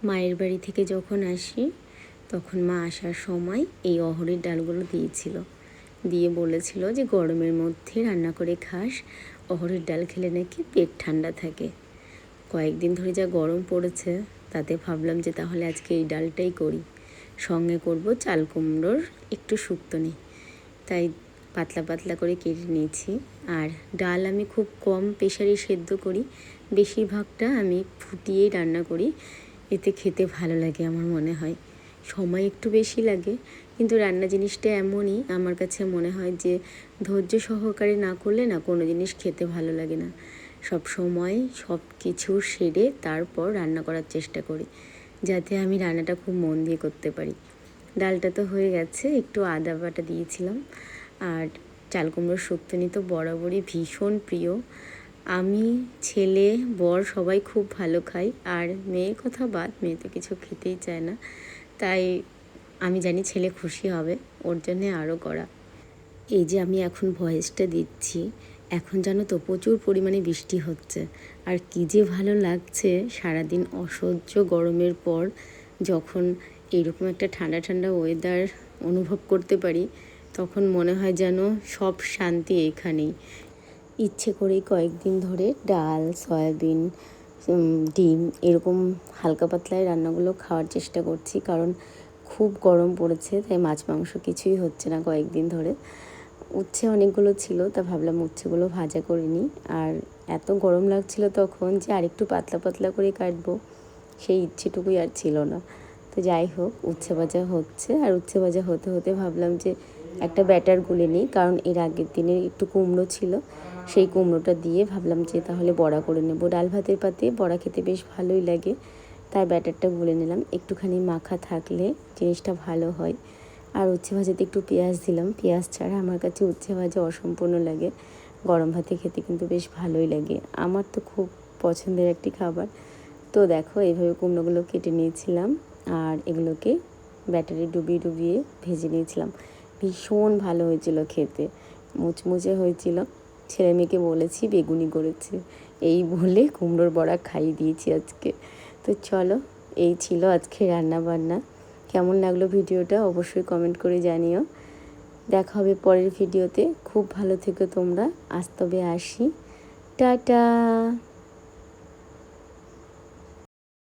মায়ের বাড়ি থেকে যখন আসি তখন মা আসার সময় এই অহরের ডালগুলো দিয়েছিল, দিয়ে বলেছিল যে গরমের মধ্যে রান্না করে খাস, অহরের ডাল খেলে নাকি পেট ঠান্ডা থাকে। কয়েকদিন ধরে যা গরম পড়েছে তাতে ভাবলাম যে তাহলে আজকে এই ডালটাই করি, সঙ্গে করব চাল কুমড়োর একটু শুক্তনি। তাই পাতলা পাতলা করে কেটে নিয়েছি। আর ডাল আমি খুব কম প্রেশারে সেদ্ধ করি, বেশিরভাগটা আমি ফুটিয়েই রান্না করি, এতে খেতে ভালো লাগে আমার মনে হয়। সময় একটু বেশি লাগে, কিন্তু রান্না জিনিসটা এমনই আমার কাছে মনে হয় যে ধৈর্য সহকারে না করলে না কোনো জিনিস খেতে ভালো লাগে না। সব সময় সব কিছু সেরে তারপর রান্না করার চেষ্টা করি, যাতে আমি রান্নাটা খুব মন দিয়ে করতে পারি। ডালটা তো হয়ে গেছে, একটু আদা বাটা দিয়েছিলাম। আর চাল কুমড়োর শুক্তনি তো বরাবরই ভীষণ প্রিয়। আমি, ছেলে, বর সবাই খুব ভালো খাই। আর মেয়ের কথা বাদ, মেয়ে তো কিছু খেতেই চায় না, তাই আমি জানি ছেলে খুশি হবে, ওর জন্যে আরও করা। এই যে আমি এখন ভয়েসটা দিচ্ছি, এখন জানো তো প্রচুর পরিমাণে বৃষ্টি হচ্ছে। আর কী যে ভালো লাগছে, সারাদিন অসহ্য গরমের পর যখন এইরকম একটা ঠান্ডা ঠান্ডা ওয়েদার অনুভব করতে পারি, তখন মনে হয় যেন সব শান্তি এখানেই। ইচ্ছে করেই কয়েকদিন ধরে ডাল, সয়াবিন, ডিম এরকম হালকা পাতলায় রান্নাগুলো খাওয়ার চেষ্টা করছি, কারণ খুব গরম পড়েছে, তাই মাছ মাংস কিছুই হচ্ছে না কয়েকদিন ধরে। উচ্ছে অনেকগুলো ছিল, তা ভাবলাম উচ্ছেগুলো ভাজা করে নিই। আর এত গরম লাগছিল তখন যে আরেকটু পাতলা পাতলা করে কাটবো, সেই ইচ্ছেটুকুই আর ছিল না। তো যাই হোক, উচ্ছে ভাজা হচ্ছে, আর উচ্ছে ভাজা হতে হতে ভাবলাম যে একটা ব্যাটার গুলে নিই, কারণ এর আগের দিনের একটু কুমড়ো ছিল, সেই কুমড়োটা দিয়ে ভাবলাম যে তাহলে বড়া করে নেব। ডাল ভাতের পাতে বড়া খেতে বেশ ভালোই লাগে, তাই ব্যাটারটা গুলে নিলাম। একটুখানি মাখা থাকলে জিনিসটা ভালো হয়। আর উচ্ছে ভাজাতে একটু পেঁয়াজ দিলাম, পেঁয়াজ ছাড়া আমার কাছে উচ্ছে ভাজা অসম্পূর্ণ লাগে। গরম ভাতে খেতে কিন্তু বেশ ভালোই লাগে, আমার তো খুব পছন্দের একটি খাবার। তো দেখো এইভাবে কুমড়োগুলো কেটে নিয়েছিলাম, আর এগুলোকে ব্যাটারে ডুবিয়ে ডুবিয়ে ভেজে নিয়েছিলাম। ভীষণ ভালো হয়েছিল খেতে, মুচমুচে হয়েছিল। ছেলে মেয়েকে বলেছি বেগুনি করেছে, এই বলে কুমড়োর বড়া খাইয়ে দিয়েছি আজকে। তো চলো, এই ছিল আজকে রান্না বান্না। কেমন লাগলো ভিডিওটা অবশ্যই কমেন্ট করে জানিও। দেখা হবে পরের ভিডিওতে। খুব ভালো থেকো তোমরা। আজ তবে আসি, টাটা।